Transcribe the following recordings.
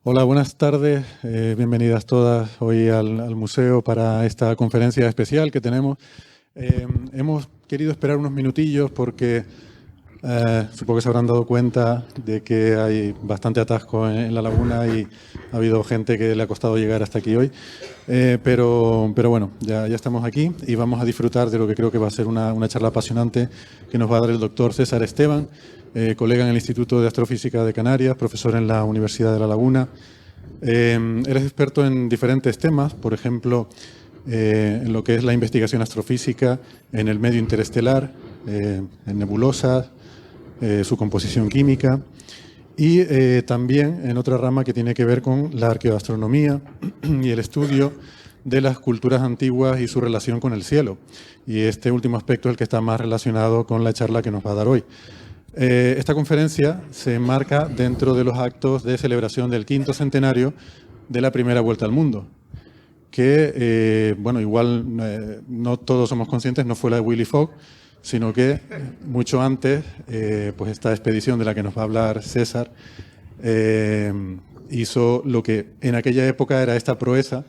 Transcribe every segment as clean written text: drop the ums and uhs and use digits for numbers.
Hola, buenas tardes. Bienvenidas todas hoy al museo para esta conferencia especial que tenemos. Hemos querido esperar unos minutillos porque supongo que se habrán dado cuenta de que hay bastante atasco en la laguna y ha habido gente que le ha costado llegar hasta aquí hoy. Pero bueno, ya estamos aquí y vamos a disfrutar de lo que creo que va a ser una charla apasionante que nos va a dar el doctor César Esteban, colega en el Instituto de Astrofísica de Canarias, profesor en la Universidad de La Laguna. Él es experto en diferentes temas, por ejemplo, en lo que es la investigación astrofísica en el medio interestelar, en nebulosas, su composición química y también en otra rama que tiene que ver con la arqueoastronomía y el estudio de las culturas antiguas y su relación con el cielo. Y este último aspecto es el que está más relacionado con la charla que nos va a dar hoy. Esta conferencia se enmarca dentro de los actos de celebración del 5º centenario de la primera vuelta al mundo, que, bueno, igual no todos somos conscientes, no fue la de Willy Fogg, sino que mucho antes, pues esta expedición de la que nos va a hablar César, hizo lo que en aquella época era esta proeza,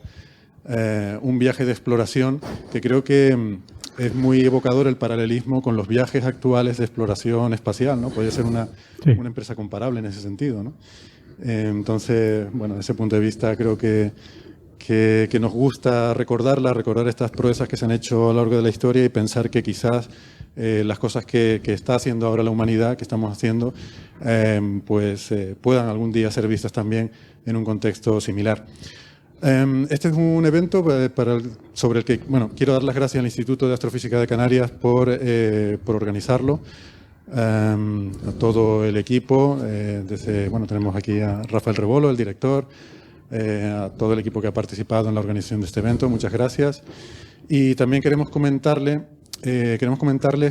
un viaje de exploración que creo que es muy evocador el paralelismo con los viajes actuales de exploración espacial, ¿no? Podría ser una empresa comparable en ese sentido, ¿no? Entonces, bueno, desde ese punto de vista creo que nos gusta recordar estas proezas que se han hecho a lo largo de la historia y pensar que quizás las cosas que está haciendo ahora la humanidad, que estamos haciendo, puedan algún día ser vistas también en un contexto similar. Este es un evento sobre el que, bueno, quiero dar las gracias al Instituto de Astrofísica de Canarias por organizarlo, a todo el equipo, bueno, tenemos aquí a Rafael Rebolo, el director, a todo el equipo que ha participado en la organización de este evento, muchas gracias. Y también queremos comentarles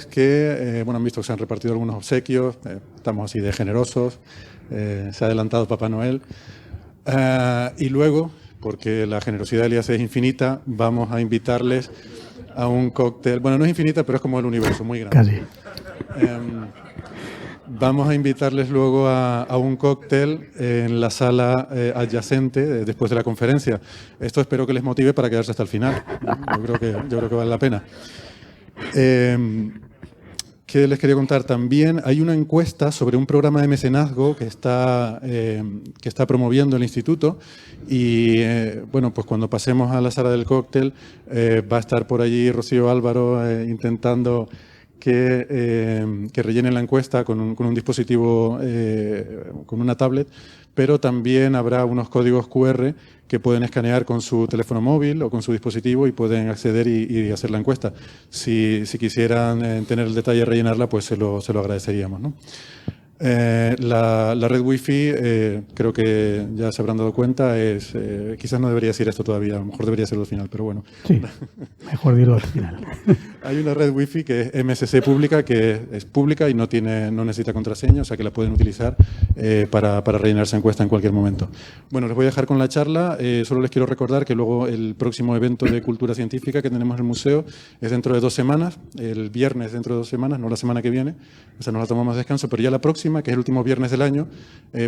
que, bueno, han visto que se han repartido algunos obsequios, estamos así de generosos, se ha adelantado Papá Noel. Y luego, porque la generosidad de Elías es infinita, vamos a invitarles a un cóctel. Bueno, no es infinita, pero es como el universo, muy grande. Casi. Vamos a invitarles luego a un cóctel en la sala adyacente después de la conferencia. Esto espero que les motive para quedarse hasta el final. Yo creo que vale la pena. ¿Qué les quería contar? También hay una encuesta sobre un programa de mecenazgo que está promoviendo el instituto y, bueno, pues cuando pasemos a la sala del cóctel va a estar por allí Rocío Álvaro intentando que rellenen la encuesta con un dispositivo, con una tablet, pero también habrá unos códigos QR que pueden escanear con su teléfono móvil o con su dispositivo y pueden acceder y hacer la encuesta. Si quisieran tener el detalle de rellenarla, pues se lo agradeceríamos, ¿no? La red Wi-Fi, creo que ya se habrán dado cuenta, quizás no debería decir esto todavía, a lo mejor debería serlo al final, pero bueno. Sí, mejor dirlo al final. Hay una red Wi-Fi que es MSC pública, que es pública y no necesita contraseña, o sea que la pueden utilizar para rellenarse encuesta en cualquier momento. Bueno, les voy a dejar con la charla. Solo les quiero recordar que luego el próximo evento de cultura científica que tenemos en el museo es dentro de 2 semanas, el viernes dentro de 2 semanas, no la semana que viene, o sea, nos la tomamos descanso, pero ya la próxima, que es el último viernes del año,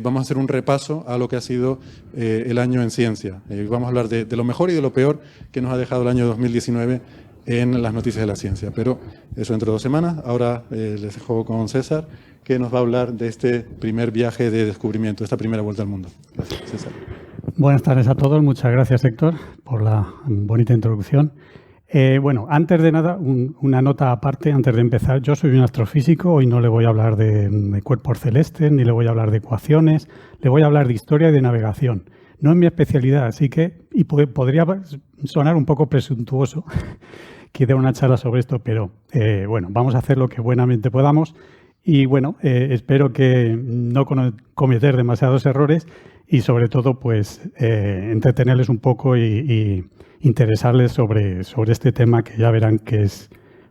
vamos a hacer un repaso a lo que ha sido el año en ciencia. Vamos a hablar de lo mejor y de lo peor que nos ha dejado el año 2019 en las noticias de la ciencia. Pero eso dentro de 2 semanas. Ahora les dejo con César, que nos va a hablar de este primer viaje de descubrimiento, esta primera vuelta al mundo. Gracias, César. Buenas tardes a todos. Muchas gracias, Héctor, por la bonita introducción. Bueno, antes de nada, una nota aparte, antes de empezar. Yo soy un astrofísico, hoy no le voy a hablar de cuerpos celestes, ni le voy a hablar de ecuaciones, le voy a hablar de historia y de navegación. No es mi especialidad, así que, y podría sonar un poco presuntuoso que dé una charla sobre esto, pero bueno, vamos a hacer lo que buenamente podamos y bueno, espero que no cometer demasiados errores y sobre todo pues entretenerles un poco y interesarles sobre este tema que ya verán que es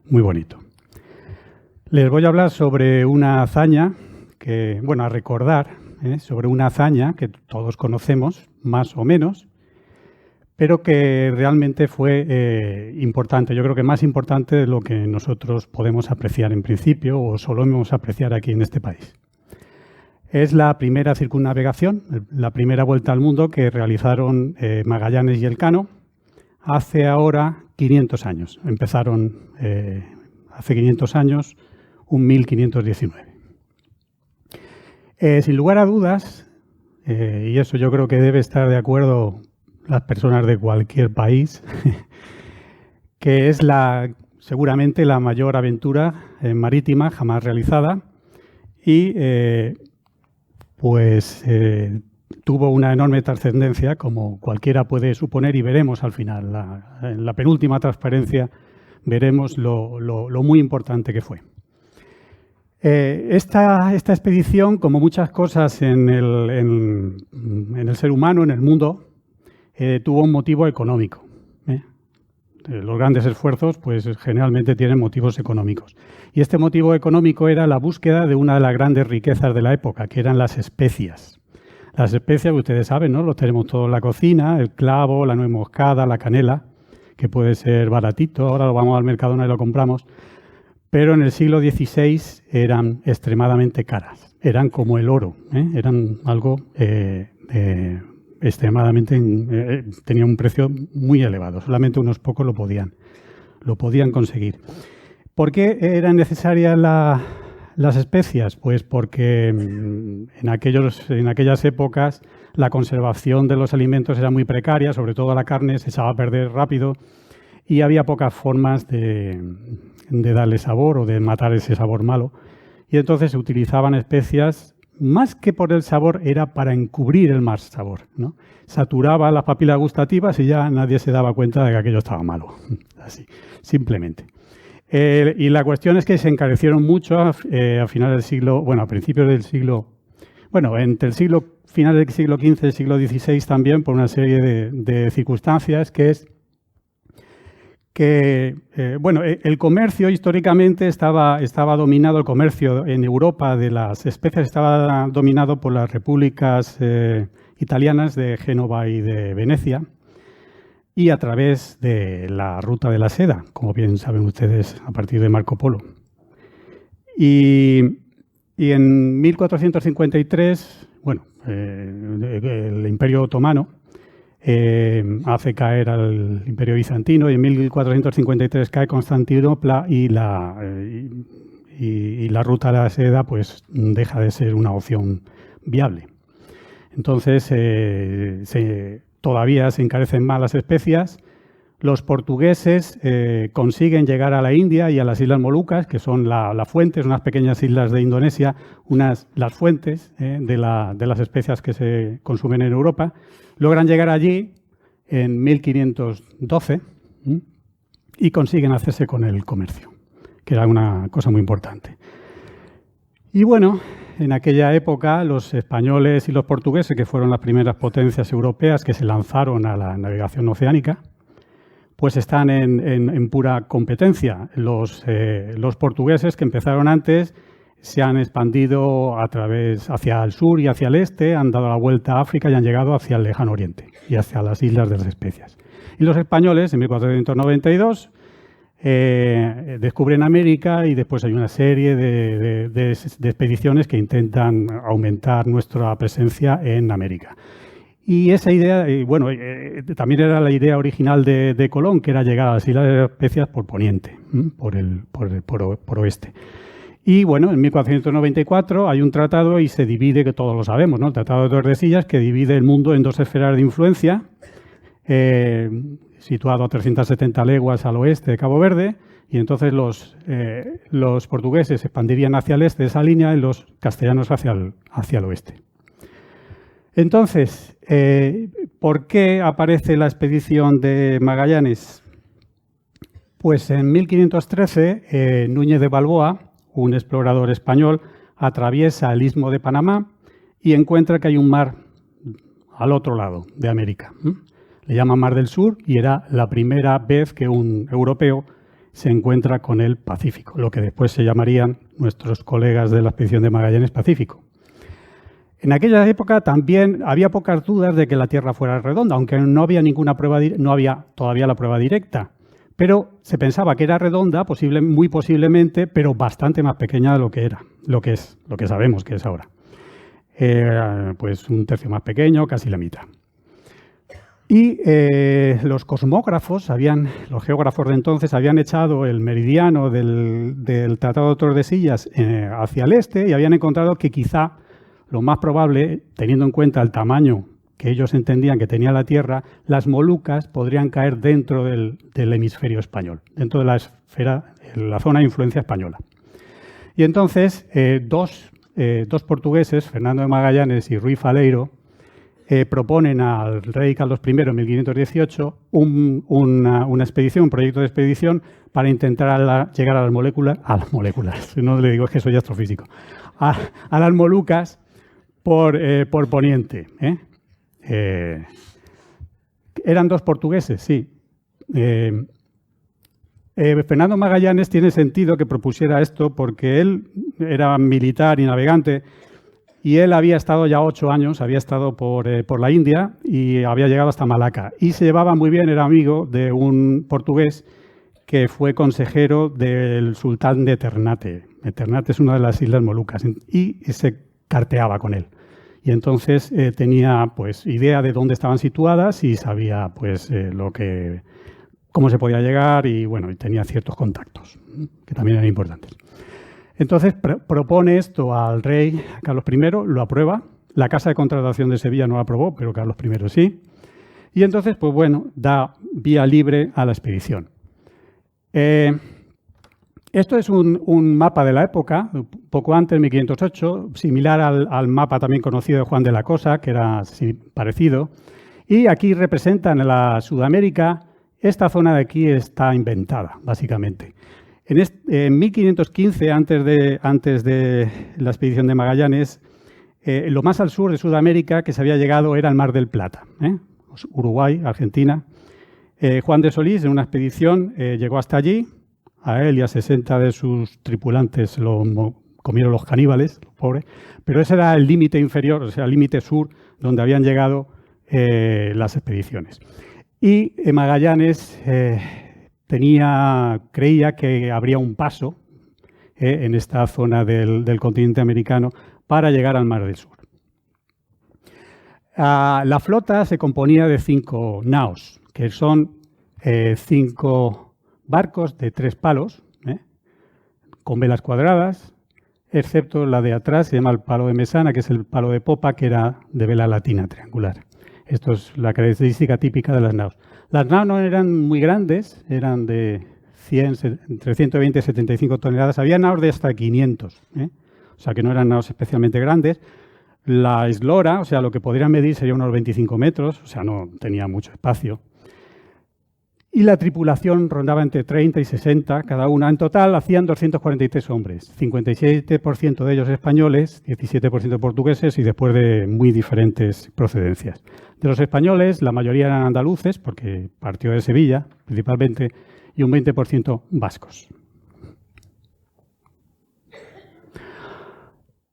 muy bonito. Les voy a hablar sobre una hazaña que, bueno, a recordar, sobre una hazaña que todos conocemos, más o menos, pero que realmente fue importante. Yo creo que más importante de lo que nosotros podemos apreciar en principio o solemos apreciar aquí en este país. Es la primera circunnavegación, la primera vuelta al mundo que realizaron Magallanes y Elcano hace ahora 500 años. Empezaron hace 500 años, un 1519. Sin lugar a dudas, y eso yo creo que debe estar de acuerdo las personas de cualquier país, que es seguramente la mayor aventura marítima jamás realizada y tuvo una enorme trascendencia, como cualquiera puede suponer, y veremos al final, en la penúltima transparencia, veremos lo muy importante que fue. Esta expedición, como muchas cosas en el ser humano, en el mundo, tuvo un motivo económico. Los grandes esfuerzos, pues generalmente tienen motivos económicos. Y este motivo económico era la búsqueda de una de las grandes riquezas de la época, que eran las especias. Las especias, ustedes saben, ¿no? Los tenemos todos en la cocina, el clavo, la nuez moscada, la canela, que puede ser baratito, ahora lo vamos al Mercadona y lo compramos, pero en el siglo XVI eran extremadamente caras, eran como el oro, eran algo extremadamente, tenía un precio muy elevado, solamente unos pocos lo podían conseguir. ¿Por qué eran necesarias las especias? Pues porque en aquellas épocas la conservación de los alimentos era muy precaria, sobre todo la carne se echaba a perder rápido y había pocas formas de darle sabor o de matar ese sabor malo. Y entonces se utilizaban especias, más que por el sabor, era para encubrir el mal sabor, ¿no? Saturaba las papilas gustativas y ya nadie se daba cuenta de que aquello estaba malo, así, simplemente. Y la cuestión es que se encarecieron mucho a finales del siglo, bueno, a principios del siglo, bueno, entre el final del siglo XV y el siglo XVI también, por una serie de circunstancias, que es que, el comercio históricamente estaba dominado, el comercio en Europa de las especias estaba dominado por las repúblicas italianas de Génova y de Venecia, y a través de la ruta de la seda, como bien saben ustedes, a partir de Marco Polo. Y en 1453, el Imperio Otomano hace caer al Imperio Bizantino y en 1453 cae Constantinopla y la ruta de la seda pues deja de ser una opción viable. Entonces todavía se encarecen más las especias. Los portugueses consiguen llegar a la India y a las Islas Molucas, que son la fuente, unas pequeñas islas de Indonesia, las fuentes de las especias que se consumen en Europa. Logran llegar allí en 1512 y consiguen hacerse con el comercio, que era una cosa muy importante. Y bueno, en aquella época los españoles y los portugueses, que fueron las primeras potencias europeas que se lanzaron a la navegación oceánica, pues están en pura competencia. Los portugueses, que empezaron antes, se han expandido hacia el sur y hacia el este, han dado la vuelta a África y han llegado hacia el lejano oriente y hacia las Islas de las Especias. Y los españoles, en 1492, descubren América y después hay una serie de expediciones que intentan aumentar nuestra presencia en América. Y esa idea, también era la idea original de Colón, que era llegar a las Islas de las Especias por poniente, por oeste. Y bueno, en 1494 hay un tratado y se divide, que todos lo sabemos, ¿no? El Tratado de Tordesillas, que divide el mundo en dos esferas de influencia, situado a 370 leguas al oeste de Cabo Verde, y entonces los portugueses se expandirían hacia el este de esa línea y los castellanos hacia el oeste. Entonces, ¿por qué aparece la expedición de Magallanes? Pues en 1513, Núñez de Balboa, un explorador español, atraviesa el Istmo de Panamá y encuentra que hay un mar al otro lado de América. Le llaman Mar del Sur y era la primera vez que un europeo se encuentra con el Pacífico, lo que después se llamarían nuestros colegas de la expedición de Magallanes Pacífico. En aquella época también había pocas dudas de que la Tierra fuera redonda, aunque no había no había todavía la prueba directa. Pero se pensaba que era redonda, muy posiblemente, pero bastante más pequeña de lo que era, lo que sabemos que es ahora. pues un tercio más pequeño, casi la mitad. Y los cosmógrafos, los geógrafos de entonces, habían echado el meridiano del Tratado de Tordesillas hacia el este y habían encontrado que quizá lo más probable, teniendo en cuenta el tamaño que ellos entendían que tenía la Tierra, las Molucas podrían caer dentro del hemisferio español, dentro de la esfera, la zona de influencia española. Y entonces, dos portugueses, Fernando de Magallanes y Ruy Faleiro, proponen al rey Carlos I en 1518 una expedición, un proyecto de expedición para intentar llegar a las moléculas, no le digo, es que soy astrofísico, a las Molucas por poniente. Eran dos portugueses, sí. Fernando Magallanes tiene sentido que propusiera esto porque él era militar y navegante y él había estado ya 8 años, había estado por la India y había llegado hasta Malaca. Y se llevaba muy bien, era amigo de un portugués que fue consejero del sultán de Ternate. Ternate es una de las Islas Molucas y se carteaba con él. Y entonces tenía pues idea de dónde estaban situadas y sabía pues cómo se podía llegar y bueno, y tenía ciertos contactos que también eran importantes. Entonces propone esto al rey Carlos I, lo aprueba. La Casa de Contratación de Sevilla no lo aprobó, pero Carlos I sí. Y entonces, pues bueno, da vía libre a la expedición. Esto es un mapa de la época, poco antes, 1508, similar al mapa también conocido de Juan de la Cosa, que era parecido. Y aquí representan la Sudamérica. Esta zona de aquí está inventada, básicamente. En 1515, antes de la expedición de Magallanes, lo más al sur de Sudamérica que se había llegado era el Mar del Plata, Uruguay, Argentina. Juan de Solís, en una expedición, llegó hasta allí. A él y a 60 de sus tripulantes lo comieron los caníbales, pobres. Pero ese era el límite inferior, o sea, el límite sur, donde habían llegado las expediciones. Y Magallanes creía que habría un paso en esta zona del continente americano para llegar al Mar del Sur. La flota se componía de 5 naos, que son 5 barcos de 3 palos, con velas cuadradas, excepto la de atrás, se llama el palo de mesana, que es el palo de popa, que era de vela latina triangular. Esto es la característica típica de las naos. Las naos no eran muy grandes, eran de entre 120 y 75 toneladas. Había naos de hasta 500, o sea que no eran naos especialmente grandes. La eslora, o sea, lo que podrían medir sería unos 25 metros, o sea, no tenía mucho espacio. Y la tripulación rondaba entre 30 y 60 cada una. En total hacían 243 hombres, 57% de ellos españoles, 17% portugueses y después de muy diferentes procedencias. De los españoles, la mayoría eran andaluces, porque partió de Sevilla principalmente, y un 20% vascos.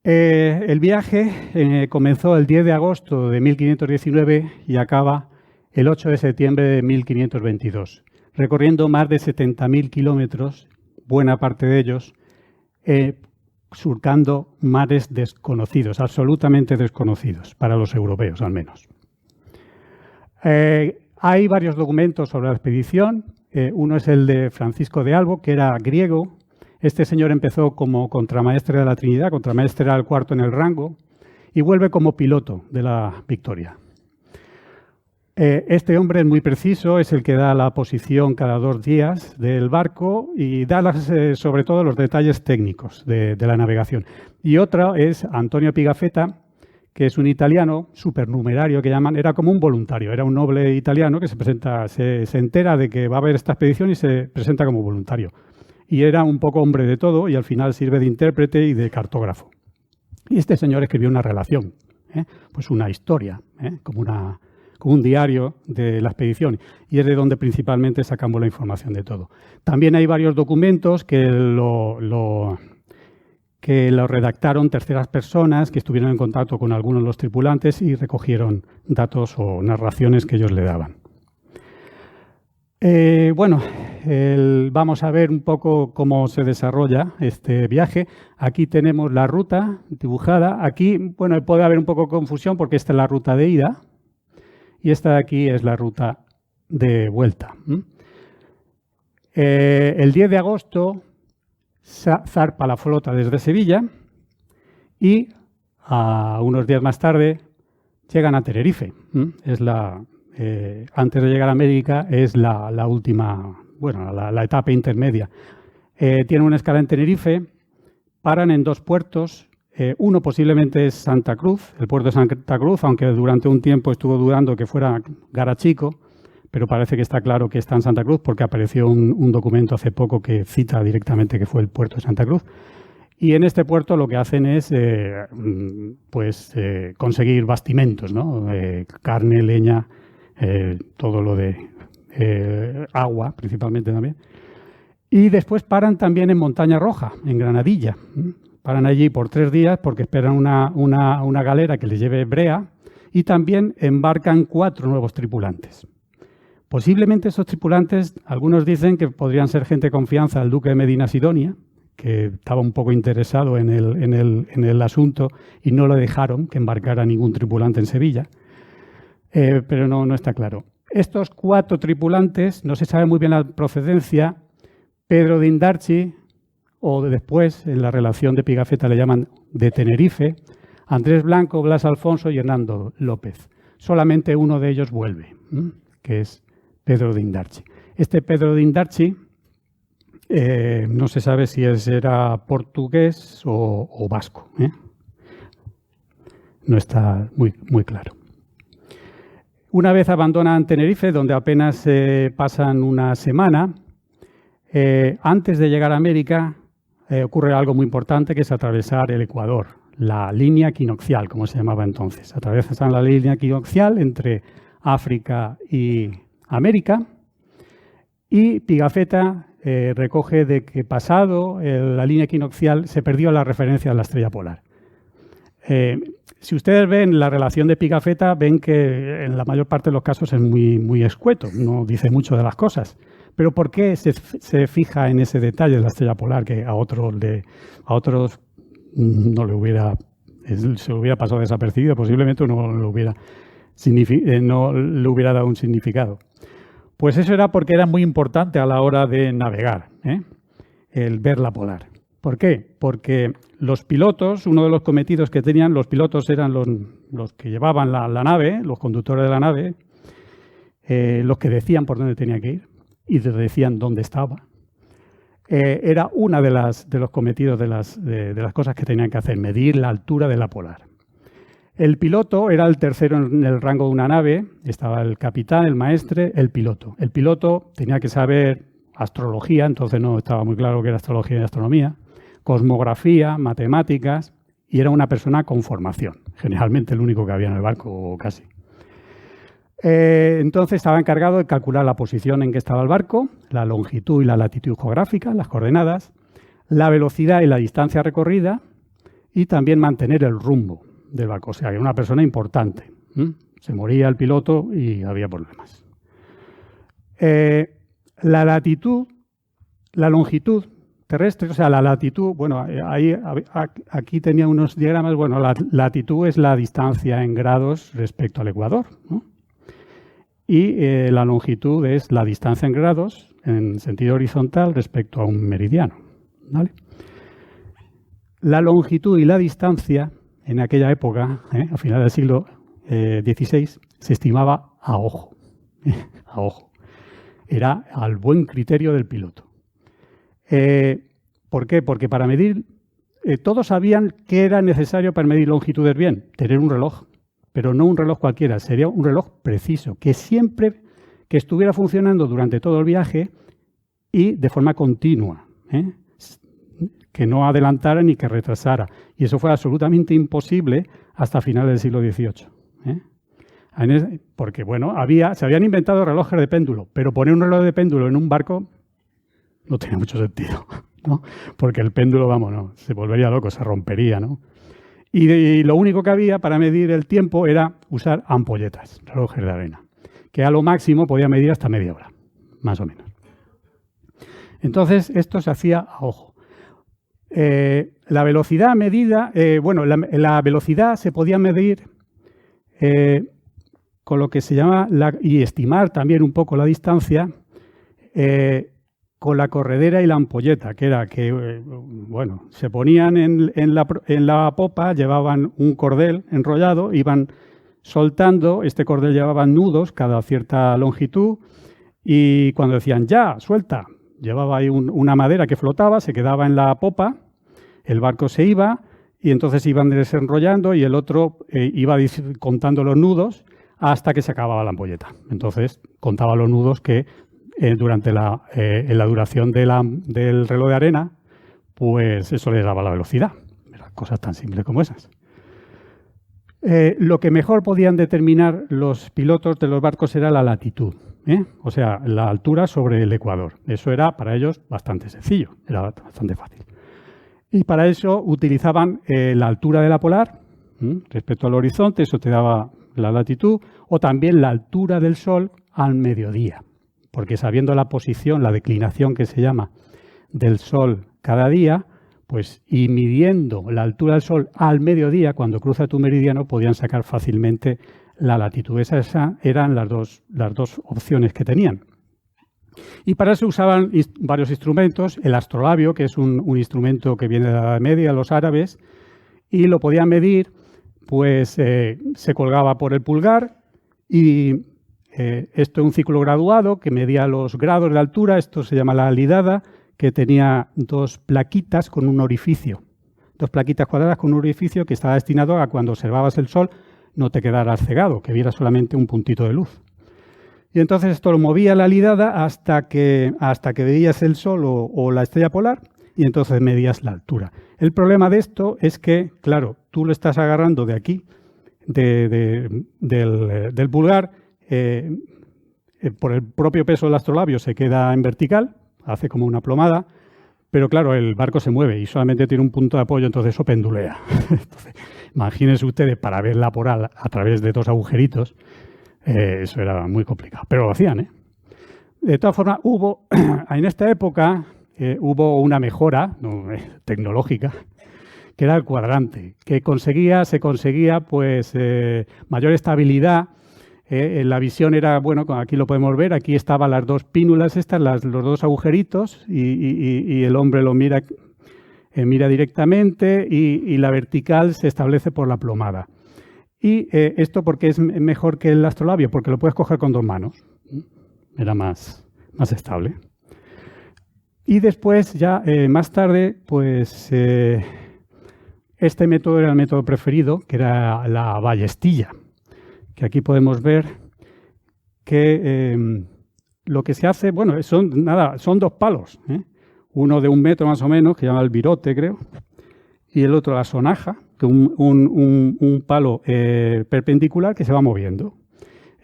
El viaje comenzó el 10 de agosto de 1519 y acaba el 8 de septiembre de 1522, recorriendo más de 70.000 kilómetros, buena parte de ellos, surcando mares desconocidos, absolutamente desconocidos, para los europeos al menos. Hay varios documentos sobre la expedición. Uno es el de Francisco de Albo, que era griego. Este señor empezó como contramaestre de la Trinidad, contramaestre era el 4º en el rango, y vuelve como piloto de la Victoria. Este hombre es muy preciso, es el que da la posición cada 2 días del barco y da sobre todo los detalles técnicos de la navegación. Y otra es Antonio Pigafetta, que es un italiano supernumerario que llaman, era como un voluntario, era un noble italiano que se entera de que va a haber esta expedición y se presenta como voluntario. Y era un poco hombre de todo y al final sirve de intérprete y de cartógrafo. Y este señor escribió una relación, pues una historia, como un diario de la expedición, y es de donde principalmente sacamos la información de todo. También hay varios documentos que lo redactaron terceras personas que estuvieron en contacto con algunos de los tripulantes y recogieron datos o narraciones que ellos le daban. vamos a ver un poco cómo se desarrolla este viaje. Aquí tenemos la ruta dibujada. Aquí, bueno, puede haber un poco de confusión porque esta es la ruta de ida y esta de aquí es la ruta de vuelta. El 10 de agosto zarpa la flota desde Sevilla y unos días más tarde llegan a Tenerife. Antes de llegar a América es la última, bueno, la etapa intermedia. Tienen una escala en Tenerife, paran en 2 puertos. Uno posiblemente es Santa Cruz, el puerto de Santa Cruz, aunque durante un tiempo estuvo dudando que fuera Garachico, pero parece que está claro que está en Santa Cruz porque apareció un documento hace poco que cita directamente que fue el puerto de Santa Cruz. Y en este puerto lo que hacen es conseguir bastimentos, ¿no? Carne, leña, todo lo de agua principalmente también. Y después paran también en Montaña Roja, en Granadilla. Paran allí por 3 días porque esperan una galera que les lleve brea y también embarcan 4 nuevos tripulantes. Posiblemente esos tripulantes, algunos dicen que podrían ser gente de confianza del duque de Medina Sidonia, que estaba un poco interesado en el asunto y no lo dejaron que embarcara ningún tripulante en Sevilla, pero no está claro. Estos 4 tripulantes, no se sabe muy bien la procedencia. Pedro de Indarchi, o después en la relación de Pigafetta le llaman de Tenerife, Andrés Blanco, Blas Alfonso y Hernando López. Solamente uno de ellos vuelve, que es Pedro de Indarchi. Este Pedro de Indarchi no se sabe si era portugués o vasco. No está muy claro. Una vez abandonan Tenerife, donde apenas pasan una semana, antes de llegar a América ocurre algo muy importante, que es atravesar el Ecuador, la línea equinoccial, como se llamaba entonces. Atraviesan la línea equinoccial entre África y América y Pigafetta recoge de que pasado la línea equinoccial se perdió la referencia a la estrella polar. Si ustedes ven la relación de Pigafetta, ven que en la mayor parte de los casos es muy escueto, no dice mucho de las cosas. Pero ¿por qué se fija en ese detalle de la estrella polar que a otros no le hubiera, se le hubiera pasado desapercibido? Posiblemente no le hubiera dado un significado. Pues eso era porque era muy importante a la hora de navegar, el ver la polar. ¿Por qué? Porque los pilotos, uno de los cometidos que tenían, los pilotos eran los que llevaban la nave, los conductores de la nave, los que decían por dónde tenía que ir y decían dónde estaba. Era una de los cometidos de las cosas que tenían que hacer, medir la altura de la polar. El piloto era el tercero en el rango de una nave, estaba el capitán, el maestre, el piloto. El piloto tenía que saber astrología, entonces no estaba muy claro qué era astrología y astronomía, cosmografía, matemáticas, y era una persona con formación, generalmente el único que había en el barco, o casi. Entonces estaba encargado de calcular la posición en que estaba el barco, la longitud y la latitud geográfica, las coordenadas, la velocidad y la distancia recorrida, y también mantener el rumbo del barco. O sea, que era una persona importante. Se moría el piloto y había problemas. La latitud, la longitud terrestre, o sea, la latitud, bueno, aquí tenía unos diagramas, bueno, la latitud es la distancia en grados respecto al ecuador, ¿no? Y la longitud es la distancia en grados en sentido horizontal respecto a un meridiano, ¿vale? La longitud y la distancia en aquella época, a finales del siglo XVI, se estimaba a ojo. A ojo. Era al buen criterio del piloto. ¿Por qué? Porque para medir, todos sabían que era necesario para medir longitudes bien, tener un reloj, pero no un reloj cualquiera, sería un reloj preciso, que siempre que estuviera funcionando durante todo el viaje y de forma continua, que no adelantara ni que retrasara. Y eso fue absolutamente imposible hasta finales del siglo XVIII. Porque, bueno, se habían inventado relojes de péndulo, pero poner un reloj de péndulo en un barco no tenía mucho sentido, ¿no? Porque el péndulo, se volvería loco, se rompería, ¿no? Y lo único que había para medir el tiempo era usar ampolletas, relojes de arena, que a lo máximo podía medir hasta media hora, más o menos. Entonces, esto se hacía a ojo. La velocidad medida, la velocidad se podía medir con lo que se llama, y estimar también un poco la distancia, con la corredera y la ampolleta, que era que, se ponían en la popa, llevaban un cordel enrollado, iban soltando, este cordel llevaba nudos cada cierta longitud, y cuando decían ya, suelta, llevaba ahí una madera que flotaba, se quedaba en la popa, el barco se iba y entonces iban desenrollando y el otro iba contando los nudos hasta que se acababa la ampolleta. Entonces contaba los nudos que durante la duración del reloj de arena, pues eso les daba la velocidad. Cosas tan simples como esas. Lo que mejor podían determinar los pilotos de los barcos era la latitud. O sea, la altura sobre el ecuador. Eso era para ellos bastante sencillo, era bastante fácil. Y para eso utilizaban la altura de la polar respecto al horizonte, eso te daba la latitud, o también la altura del sol al mediodía, porque sabiendo la posición, la declinación que se llama del sol cada día, pues y midiendo la altura del sol al mediodía, cuando cruza tu meridiano, podían sacar fácilmente la latitud. Esas eran las dos opciones que tenían. Y para eso usaban varios instrumentos. El astrolabio, que es un instrumento que viene de la Edad Media, los árabes, y lo podían medir, pues se colgaba por el pulgar y esto es un ciclo graduado que medía los grados de altura. Esto se llama la alidada, que tenía dos plaquitas con un orificio. Dos plaquitas cuadradas con un orificio que estaba destinado a cuando observabas el sol no te quedaras cegado, que vieras solamente un puntito de luz. Y entonces esto lo movía la alidada hasta que veías el sol o la estrella polar y entonces medías la altura. El problema de esto es que, claro, tú lo estás agarrando de aquí, del pulgar, por el propio peso del astrolabio se queda en vertical, hace como una plomada, pero claro, el barco se mueve y solamente tiene un punto de apoyo, entonces eso pendulea. Entonces, imagínense ustedes, para ver la polar a través de dos agujeritos, eso era muy complicado, pero lo hacían, De todas formas, en esta época hubo una mejora tecnológica, que era el cuadrante, que se conseguía pues mayor estabilidad. La visión era, bueno, aquí lo podemos ver, aquí estaban las dos pínulas estas, los dos agujeritos, y el hombre lo mira directamente y la vertical se establece por la plomada. Y esto porque es mejor que el astrolabio, porque lo puedes coger con dos manos. Era más estable. Y después, ya más tarde, pues este método era el método preferido, que era la ballestilla. Que aquí podemos ver que lo que se hace, bueno, son dos palos. Uno de 1 metro más o menos, que se llama el virote, creo, y el otro la sonaja, que un palo perpendicular que se va moviendo.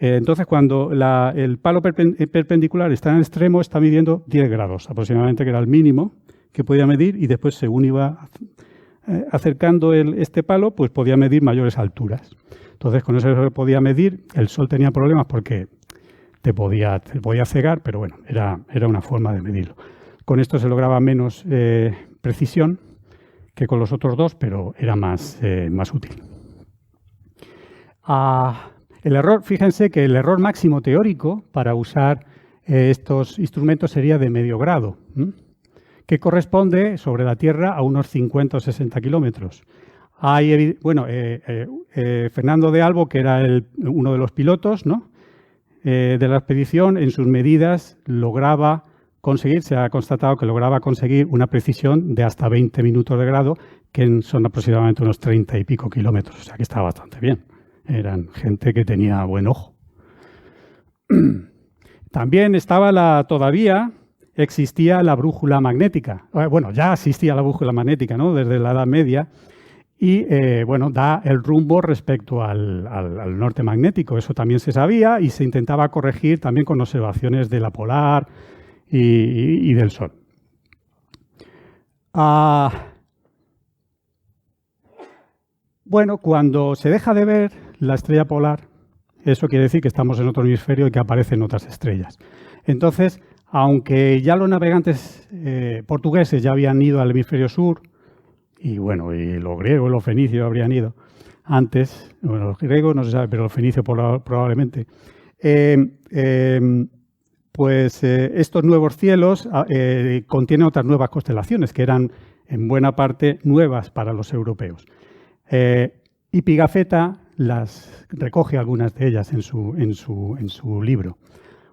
Entonces, cuando el palo perpendicular está en el extremo, está midiendo 10 grados aproximadamente, que era el mínimo que podía medir, y después, según iba acercando este palo, pues podía medir mayores alturas. Entonces, con eso se podía medir. El sol tenía problemas porque te podía cegar, pero bueno, era una forma de medirlo. Con esto se lograba menos precisión que con los otros dos, pero era más útil. El error, fíjense que el error máximo teórico para usar estos instrumentos sería de medio grado, que corresponde sobre la Tierra a unos 50 o 60 kilómetros. Fernando de Albo, que era uno de los pilotos, de la expedición, en sus medidas lograba conseguir, se ha constatado que lograba conseguir una precisión de hasta 20 minutos de grado, que son aproximadamente unos 30 y pico kilómetros, o sea que estaba bastante bien. Eran gente que tenía buen ojo. También todavía existía la brújula magnética. Bueno, ya existía la brújula magnética, desde la Edad Media. Y, da el rumbo respecto al norte magnético. Eso también se sabía y se intentaba corregir también con observaciones de la polar y del sol. Cuando se deja de ver la estrella polar, eso quiere decir que estamos en otro hemisferio y que aparecen otras estrellas. Entonces, Aunque ya los navegantes portugueses ya habían ido al hemisferio sur, y bueno, y los griegos, los fenicios habrían ido antes, bueno, los griegos no se sabe, pero los fenicios probablemente. Estos nuevos cielos contienen otras nuevas constelaciones que eran en buena parte nuevas para los europeos. Y Pigafetta las recoge algunas de ellas en su libro.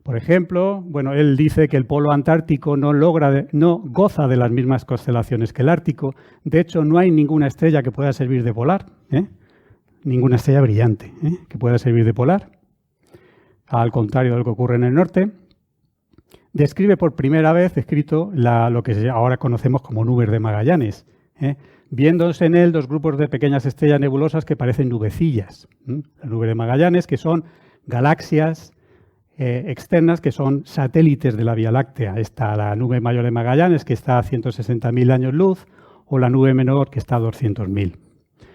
Por ejemplo, bueno, él dice que el polo antártico no goza de las mismas constelaciones que el Ártico. De hecho, no hay ninguna estrella que pueda servir de polar, ninguna estrella brillante que pueda servir de polar, al contrario de lo que ocurre en el norte. Describe por primera vez escrito lo que ahora conocemos como nubes de Magallanes, viéndose en él dos grupos de pequeñas estrellas nebulosas que parecen nubecillas. La nube de Magallanes, que son galaxias externas, que son satélites de la Vía Láctea. Está la nube mayor de Magallanes, que está a 160.000 años luz, o la nube menor, que está a 200.000.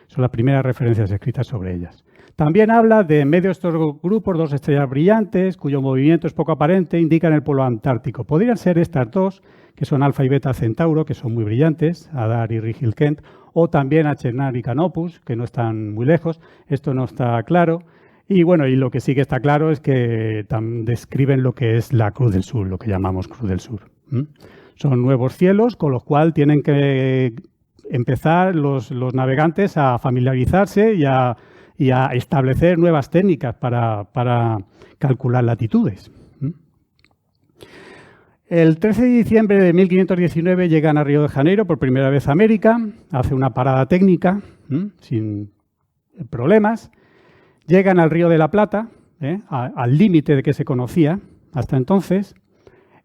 Son las primeras referencias escritas sobre ellas. También habla de en medio de estos grupos dos estrellas brillantes, cuyo movimiento es poco aparente, indican el polo antártico. Podrían ser estas dos, que son Alfa y Beta Centauro, que son muy brillantes, Hadar y Rigil Kent, o también Achernar y Canopus, que no están muy lejos. Esto no está claro. Y bueno, y lo que sí que está claro es que describen lo que es la Cruz del Sur, lo que llamamos Cruz del Sur. Son nuevos cielos con los cuales tienen que empezar los navegantes a familiarizarse y a establecer nuevas técnicas para calcular latitudes. El 13 de diciembre de 1519 llegan a Río de Janeiro por primera vez a América, hace una parada técnica sin problemas. Llegan al Río de la Plata, al límite de que se conocía hasta entonces,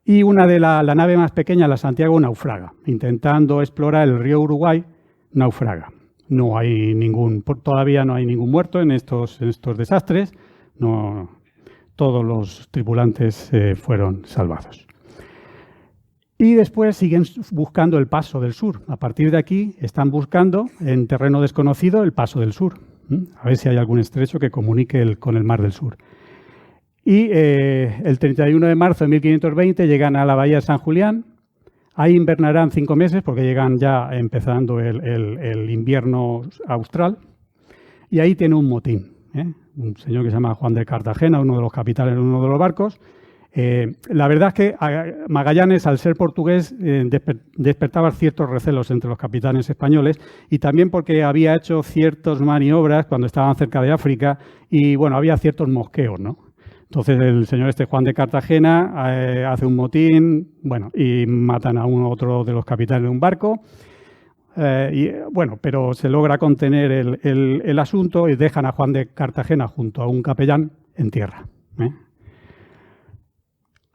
y la nave más pequeña, la Santiago, naufraga. Intentando explorar el río Uruguay, naufraga. Todavía no hay ningún muerto en estos desastres. No, todos los tripulantes fueron salvados. Y después siguen buscando el paso del sur. A partir de aquí están buscando en terreno desconocido el paso del sur. A ver si hay algún estrecho que comunique con el Mar del Sur. Y el 31 de marzo de 1520 llegan a la bahía de San Julián. Ahí invernarán 5 meses porque llegan ya empezando el invierno austral. Y ahí tiene un motín. Un señor que se llama Juan de Cartagena, uno de los capitanes de uno de los barcos. La verdad es que Magallanes, al ser portugués, despertaba ciertos recelos entre los capitanes españoles y también porque había hecho ciertas maniobras cuando estaban cerca de África y, bueno, había ciertos mosqueos, ¿no? Entonces el señor Juan de Cartagena hace un motín, bueno, y matan a otro de los capitanes de un barco. Pero se logra contener el asunto y dejan a Juan de Cartagena junto a un capellán en tierra.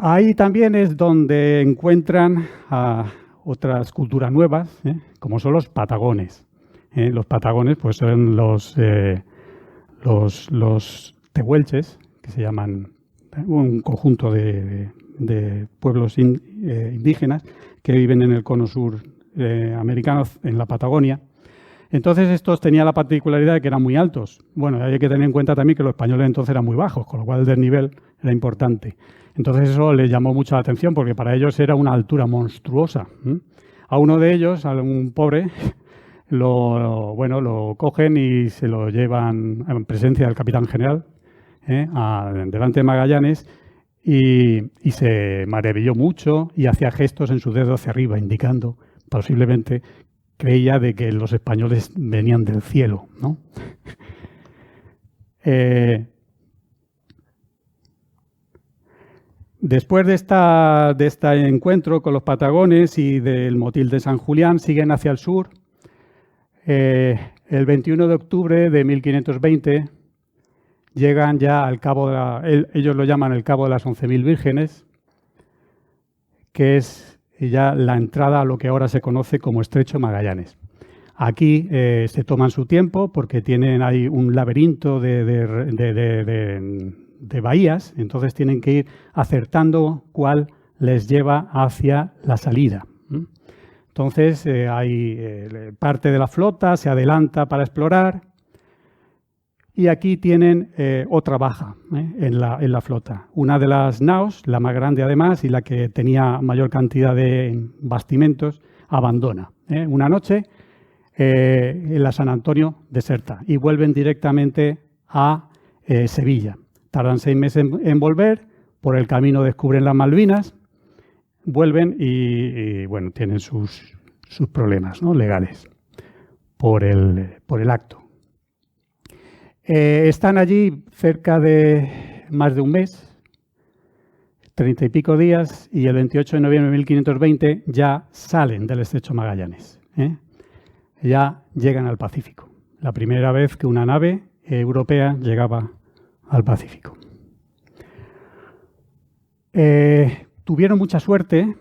Ahí también es donde encuentran otras culturas nuevas, como son los patagones. Los patagones pues son los tehuelches, que se llaman un conjunto de pueblos indígenas que viven en el cono sur americano, en la Patagonia. Entonces estos tenían la particularidad de que eran muy altos. Bueno, hay que tener en cuenta también que los españoles entonces eran muy bajos, con lo cual el desnivel era importante. Entonces eso les llamó mucho la atención porque para ellos era una altura monstruosa. A uno de ellos, a un pobre, lo cogen y se lo llevan en presencia del capitán general delante de Magallanes y se maravilló mucho y hacía gestos en su dedo hacia arriba, indicando posiblemente creía de que los españoles venían del cielo, ¿no? Después de este encuentro con los patagones y del motil de San Julián, siguen hacia el sur. El 21 de octubre de 1520 llegan ya al cabo ellos lo llaman el Cabo de las 11.000 Vírgenes, que es ya la entrada a lo que ahora se conoce como Estrecho Magallanes. Aquí se toman su tiempo porque tienen ahí un laberinto de bahías, entonces tienen que ir acertando cuál les lleva hacia la salida. Entonces hay parte de la flota se adelanta para explorar Y aquí tienen otra baja en la flota. Una de las naos, la más grande además y la que tenía mayor cantidad de bastimentos, abandona. Una noche en la San Antonio deserta y vuelven directamente a Sevilla. Tardan 6 meses en volver, por el camino descubren las Malvinas, vuelven y bueno, tienen sus problemas, ¿no?, legales por el acto. Están allí cerca de más de un mes, 30 y pico días, y el 28 de noviembre de 1520 ya salen del estrecho Magallanes. Ya llegan al Pacífico. La primera vez que una nave europea llegaba al Pacífico. Tuvieron mucha suerte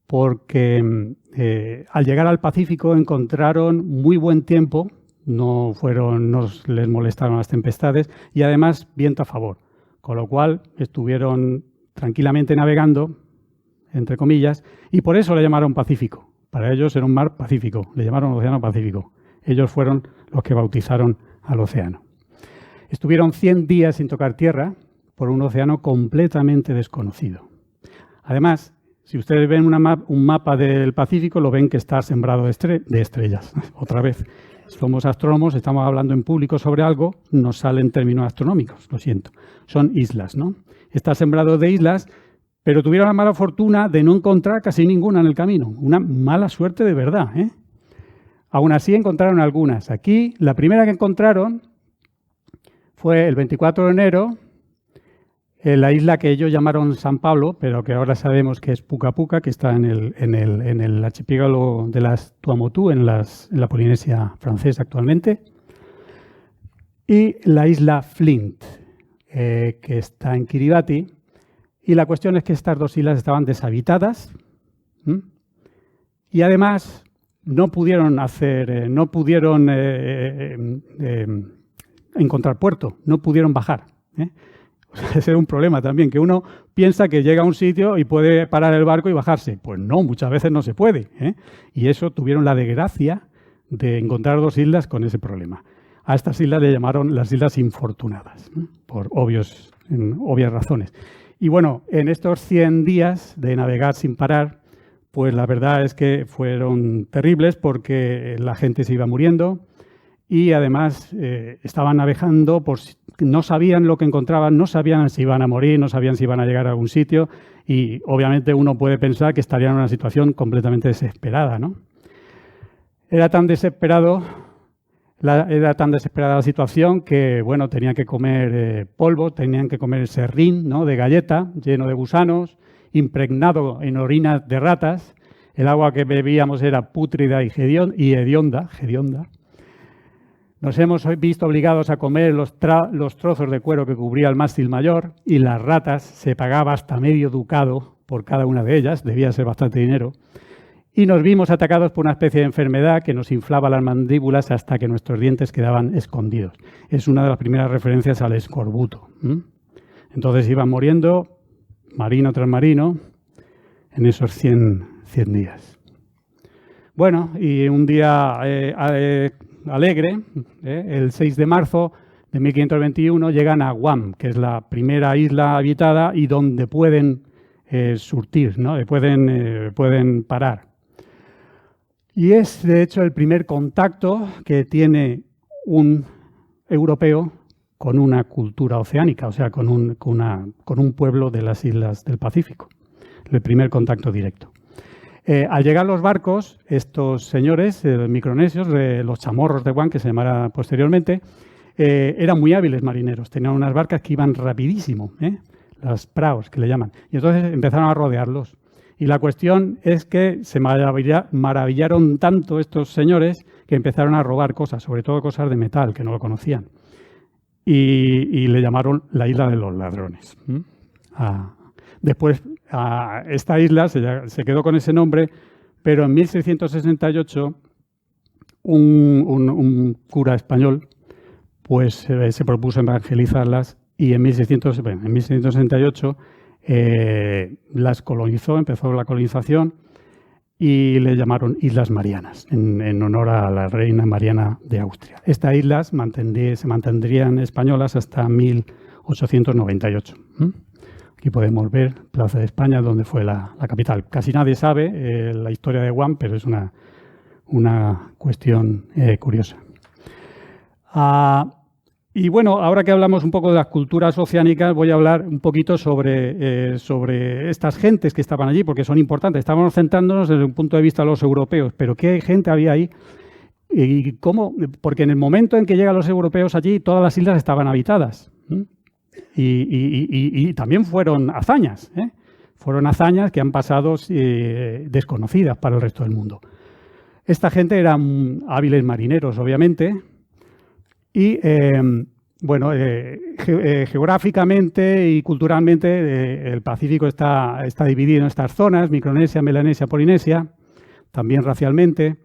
porque al llegar al Pacífico encontraron muy buen tiempo. No les molestaron las tempestades y además viento a favor, con lo cual estuvieron tranquilamente navegando, entre comillas, y por eso le llamaron Pacífico. Para ellos era un mar Pacífico, le llamaron Océano Pacífico. Ellos fueron los que bautizaron al océano. Estuvieron 100 días sin tocar tierra por un océano completamente desconocido. Además, si ustedes ven un mapa del Pacífico, lo ven que está sembrado de estrellas. Otra vez. Somos astrónomos, estamos hablando en público sobre algo, nos salen términos astronómicos, lo siento. Son islas, ¿no? Está sembrado de islas, pero tuvieron la mala fortuna de no encontrar casi ninguna en el camino. Una mala suerte de verdad, ¿eh? Aún así encontraron algunas. Aquí, la primera que encontraron fue el 24 de enero, en la isla que ellos llamaron San Pablo, pero que ahora sabemos que es Puca Puca, que está en el archipiélago de las Tuamotu, en la Polinesia francesa actualmente, y la isla Flint, que está en Kiribati. Y la cuestión es que estas dos islas estaban deshabitadas y además no pudieron encontrar puerto, no pudieron bajar. Ese es un problema también, que uno piensa que llega a un sitio y puede parar el barco y bajarse. Pues no, muchas veces no se puede. Y eso tuvieron la desgracia de encontrar dos islas con ese problema. A estas islas le llamaron las Islas Infortunadas, por obvias razones. Y bueno, en estos 100 días de navegar sin parar, pues la verdad es que fueron terribles porque la gente se iba muriendo y además estaban navegando no sabían lo que encontraban, no sabían si iban a morir, no sabían si iban a llegar a algún sitio y obviamente uno puede pensar que estarían en una situación completamente desesperada, ¿no? Era tan desesperada la situación que, bueno, tenían que comer polvo, tenían que comer serrín, ¿no?, de galleta, lleno de gusanos, impregnado en orinas de ratas. El agua que bebíamos era pútrida y hedionda. Nos hemos visto obligados a comer los trozos de cuero que cubría el mástil mayor y las ratas se pagaba hasta medio ducado por cada una de ellas, debía ser bastante dinero. Y nos vimos atacados por una especie de enfermedad que nos inflaba las mandíbulas hasta que nuestros dientes quedaban escondidos. Es una de las primeras referencias al escorbuto. Entonces iban muriendo marino tras marino en esos 100 días. Bueno, y un día alegre, el 6 de marzo de 1521 llegan a Guam, que es la primera isla habitada y donde pueden surtir, ¿no? Pueden parar. Y es, de hecho, el primer contacto que tiene un europeo con una cultura oceánica, o sea, con un pueblo de las islas del Pacífico. El primer contacto directo. Al llegar los barcos, estos señores micronesios, los chamorros de Guam, que se llamará posteriormente, eran muy hábiles marineros. Tenían unas barcas que iban rapidísimo, las praos, que le llaman. Y entonces empezaron a rodearlos. Y la cuestión es que se maravillaron tanto estos señores que empezaron a robar cosas, sobre todo cosas de metal, que no lo conocían. Y le llamaron la isla de los ladrones. Después, esta isla se quedó con ese nombre, pero en 1668 un cura español pues, se propuso evangelizarlas y en 1668 las colonizó, empezó la colonización y le llamaron Islas Marianas, en honor a la reina Mariana de Austria. Estas islas se mantendrían españolas hasta 1898. Aquí podemos ver Plaza de España, donde fue la capital. Casi nadie sabe la historia de Guam, pero es una cuestión curiosa. Y bueno, ahora que hablamos un poco de las culturas oceánicas, voy a hablar un poquito sobre estas gentes que estaban allí, porque son importantes. Estábamos centrándonos desde un punto de vista de los europeos, pero ¿qué gente había ahí? ¿Y cómo? Porque en el momento en que llegan los europeos allí, todas las islas estaban habitadas. Y también fueron hazañas, ¿eh? Fueron hazañas que han pasado desconocidas para el resto del mundo. Esta gente eran hábiles marineros, obviamente, y geográficamente y culturalmente el Pacífico está dividido en estas zonas: Micronesia, Melanesia, Polinesia, también racialmente.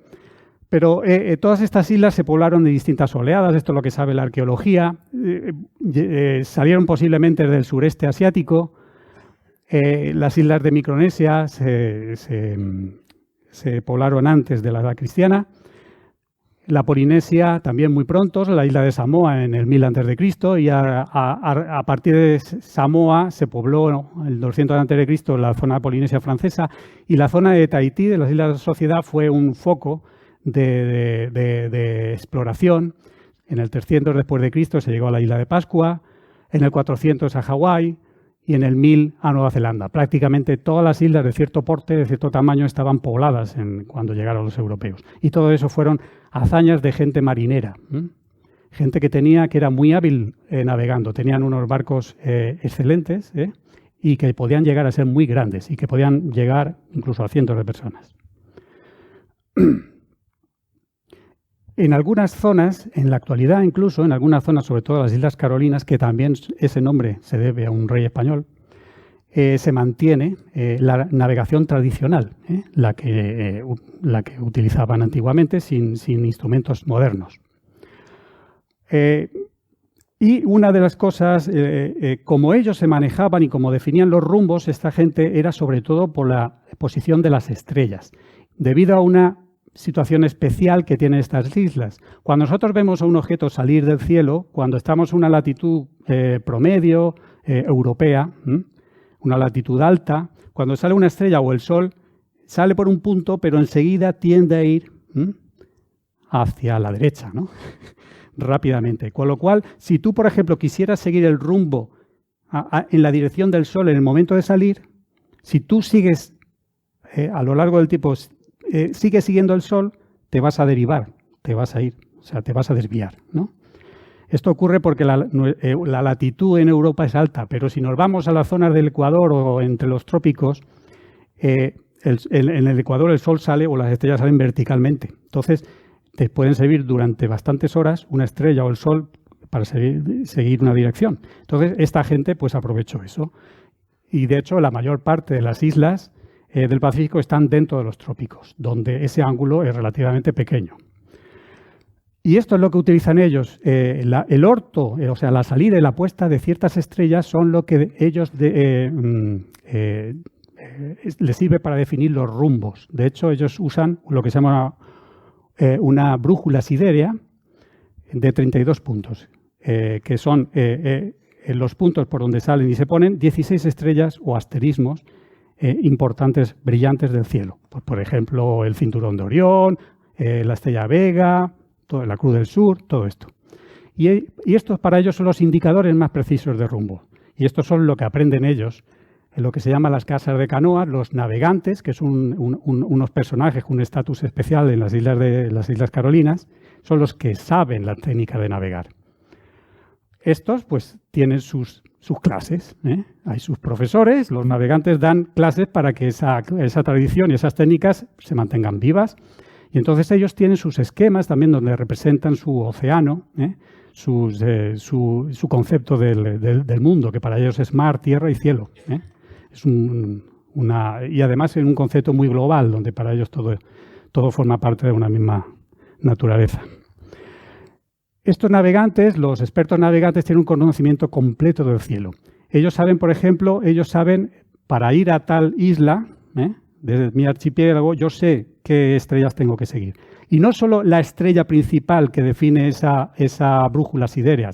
Pero todas estas islas se poblaron de distintas oleadas, esto es lo que sabe la arqueología. Salieron posiblemente del sureste asiático. Las islas de Micronesia se poblaron antes de la edad cristiana. La Polinesia también muy pronto, la isla de Samoa en el 1000 a.C. y a partir de Samoa se pobló en el 200 a.C. la zona polinesia francesa, y la zona de Tahití, de las Islas de la Sociedad, fue un foco de exploración. En el 300 después de Cristo se llegó a la isla de Pascua, en el 400 a Hawái y en el 1000 a Nueva Zelanda. Prácticamente todas las islas de cierto porte, de cierto tamaño, estaban pobladas cuando llegaron los europeos. Y todo eso fueron hazañas de gente marinera, gente que era muy hábil navegando. Tenían unos barcos excelentes y que podían llegar a ser muy grandes y que podían llegar incluso a cientos de personas. En algunas zonas, en la actualidad incluso, en algunas zonas, sobre todo las Islas Carolinas, que también ese nombre se debe a un rey español, se mantiene la navegación tradicional, la que utilizaban antiguamente sin instrumentos modernos. Y una de las cosas, como ellos se manejaban y como definían los rumbos, esta gente era sobre todo por la posición de las estrellas, debido a una situación especial que tienen estas islas. Cuando nosotros vemos a un objeto salir del cielo, cuando estamos en una latitud promedio europea, una latitud alta, cuando sale una estrella o el sol, sale por un punto, pero enseguida tiende a ir hacia la derecha, ¿no? Rápidamente. Con lo cual, si tú, por ejemplo, quisieras seguir el rumbo en la dirección del sol en el momento de salir, si tú sigues a lo largo del tiempo, sigues siguiendo el sol, te vas a derivar, te vas a ir, o sea, te vas a desviar, ¿no? Esto ocurre porque la latitud en Europa es alta, pero si nos vamos a las zonas del Ecuador o entre los trópicos, en el Ecuador el sol sale o las estrellas salen verticalmente. Entonces, te pueden servir durante bastantes horas una estrella o el sol para seguir una dirección. Entonces, esta gente pues aprovechó eso. Y de hecho, la mayor parte de las islas del Pacífico están dentro de los trópicos, donde ese ángulo es relativamente pequeño. Y esto es lo que utilizan ellos. El orto, o sea, la salida y la puesta de ciertas estrellas son lo que ellos les sirve para definir los rumbos. De hecho, ellos usan lo que se llama una brújula siderea de 32 puntos, que son los puntos por donde salen y se ponen 16 estrellas o asterismos importantes, brillantes del cielo. Pues, por ejemplo, el cinturón de Orión, la estrella Vega, la Cruz del Sur, todo esto. Y estos para ellos son los indicadores más precisos de rumbo. Y estos son lo que aprenden ellos en lo que se llama las casas de canoas, los navegantes, que son unos personajes con un estatus especial en las Islas Carolinas, son los que saben la técnica de navegar. Estos pues tienen sus clases, hay sus profesores, los navegantes dan clases para que esa tradición y esas técnicas se mantengan vivas. Y entonces ellos tienen sus esquemas también donde representan su océano, su concepto del mundo, que para ellos es mar, tierra y cielo. Y además en un concepto muy global, donde para ellos todo forma parte de una misma naturaleza. Estos navegantes, los expertos navegantes, tienen un conocimiento completo del cielo. Ellos saben, por ejemplo, para ir a tal isla, desde mi archipiélago, yo sé qué estrellas tengo que seguir. Y no solo la estrella principal que define esa brújula siderea,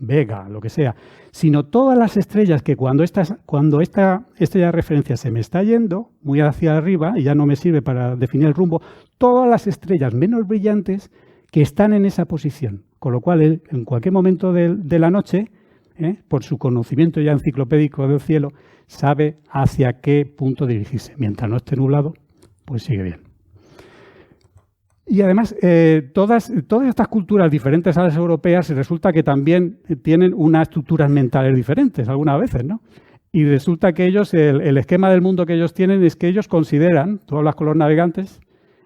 Vega, lo que sea, sino todas las estrellas que cuando esta estrella de referencia se me está yendo muy hacia arriba y ya no me sirve para definir el rumbo, todas las estrellas menos brillantes que están en esa posición. Con lo cual, él, en cualquier momento de la noche, por su conocimiento ya enciclopédico del cielo, sabe hacia qué punto dirigirse. Mientras no esté nublado, pues sigue bien. Y además, todas estas culturas diferentes a las europeas, resulta que también tienen unas estructuras mentales diferentes algunas veces, ¿no? Y resulta que ellos, el esquema del mundo que ellos tienen es que ellos consideran, tú hablas con los navegantes,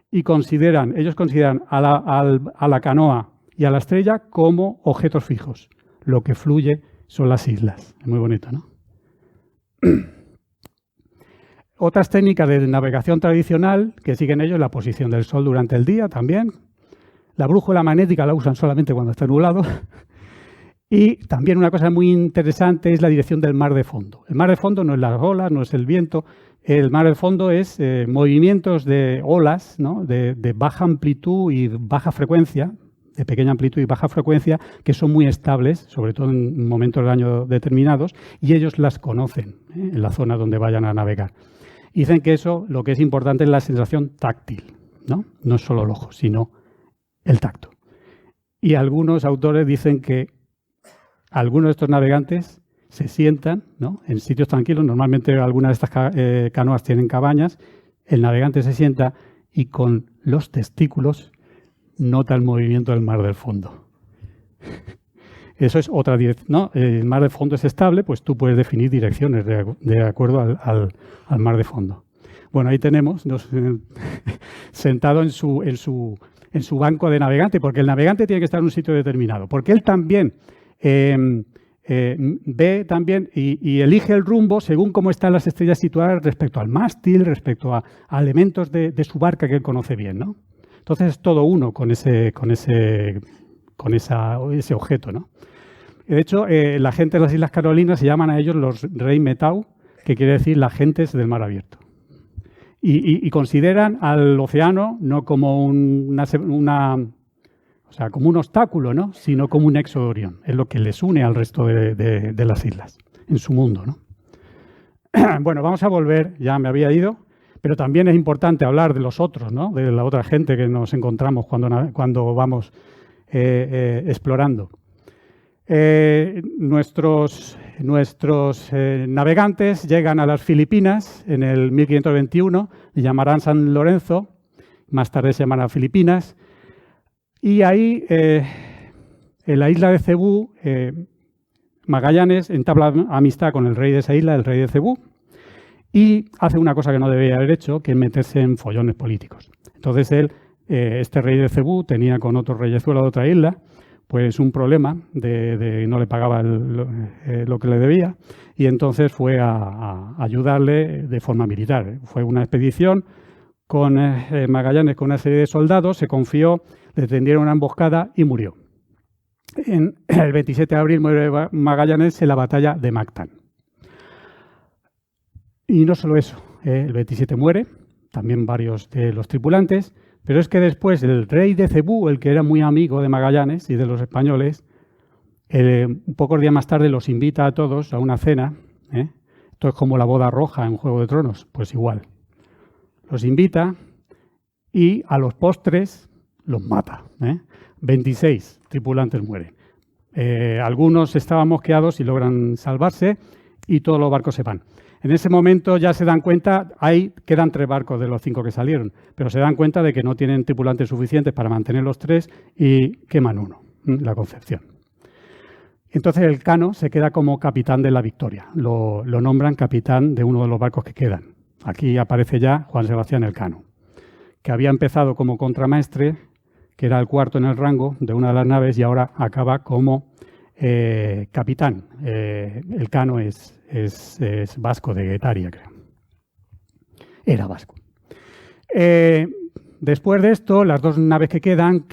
y ellos consideran a la canoa y a la estrella como objetos fijos. Lo que fluye son las islas. Es muy bonito, ¿no? Otras técnicas de navegación tradicional que siguen ellos, la posición del sol durante el día también. La brújula magnética la usan solamente cuando está nublado. Y también una cosa muy interesante es la dirección del mar de fondo. El mar de fondo no es las olas, no es el viento. El mar de fondo es movimientos de olas, ¿no? de baja amplitud y baja frecuencia, de pequeña amplitud y baja frecuencia, que son muy estables, sobre todo en momentos del año determinados, y ellos las conocen en la zona donde vayan a navegar. Dicen que eso, lo que es importante es la sensación táctil, ¿no? No es solo el ojo, sino el tacto. Y algunos autores dicen que algunos de estos navegantes se sientan, ¿no? En sitios tranquilos. Normalmente algunas de estas canoas tienen cabañas. El navegante se sienta y con los testículos nota el movimiento del mar del fondo. Eso es otra dirección, ¿no? El mar de fondo es estable, pues tú puedes definir direcciones de acuerdo al mar de fondo. Bueno, ahí tenemos sentado en su banco de navegante, porque el navegante tiene que estar en un sitio determinado, porque él también ve también y elige el rumbo según cómo están las estrellas situadas respecto al mástil, respecto a elementos de su barca que él conoce bien, ¿no? Entonces es todo uno con ese objeto, ¿no? De hecho, la gente de las Islas Carolinas se llaman a ellos los Rei Metau, que quiere decir la gentes del mar abierto. Y consideran al océano no como como un obstáculo, ¿no? Sino como un nexo de Orión. Es lo que les une al resto de las islas, en su mundo, ¿no? Bueno, vamos a volver, ya me había ido, pero también es importante hablar de los otros, ¿no? De la otra gente que nos encontramos cuando vamos explorando. Nuestros navegantes llegan a las Filipinas en el 1521, le llamarán San Lorenzo, más tarde se llamarán Filipinas, y ahí, en la isla de Cebú, Magallanes entabla amistad con el rey de esa isla, el rey de Cebú, y hace una cosa que no debía haber hecho, que es meterse en follones políticos. Entonces él, este rey de Cebú, tenía con otro reyezuelo de otra isla, pues un problema de no le pagaba lo que le debía, y entonces fue a ayudarle de forma militar. Fue una expedición con Magallanes con una serie de soldados, se confió, le tendieron una emboscada y murió. El 27 de abril muere Magallanes en la batalla de Mactán. Y no solo eso, el 27 muere, también varios de los tripulantes, pero es que después el rey de Cebú, el que era muy amigo de Magallanes y de los españoles, pocos días más tarde los invita a todos a una cena. Esto es como la boda roja en Juego de Tronos, pues igual. Los invita y a los postres los mata. 26 tripulantes mueren. Algunos estaban mosqueados y logran salvarse y todos los barcos se van. En ese momento ya se dan cuenta, ahí quedan 3 barcos de los 5 que salieron, pero se dan cuenta de que no tienen tripulantes suficientes para mantener los 3 y queman uno, la Concepción. Entonces el Cano se queda como capitán de la Victoria, lo nombran capitán de uno de los barcos que quedan. Aquí aparece ya Juan Sebastián Elcano, que había empezado como contramaestre, que era el 4º en el rango de una de las naves y ahora acaba como capitán. Elcano es vasco, de Guetaria, creo. Era vasco. Después de esto, las 2 naves que quedan,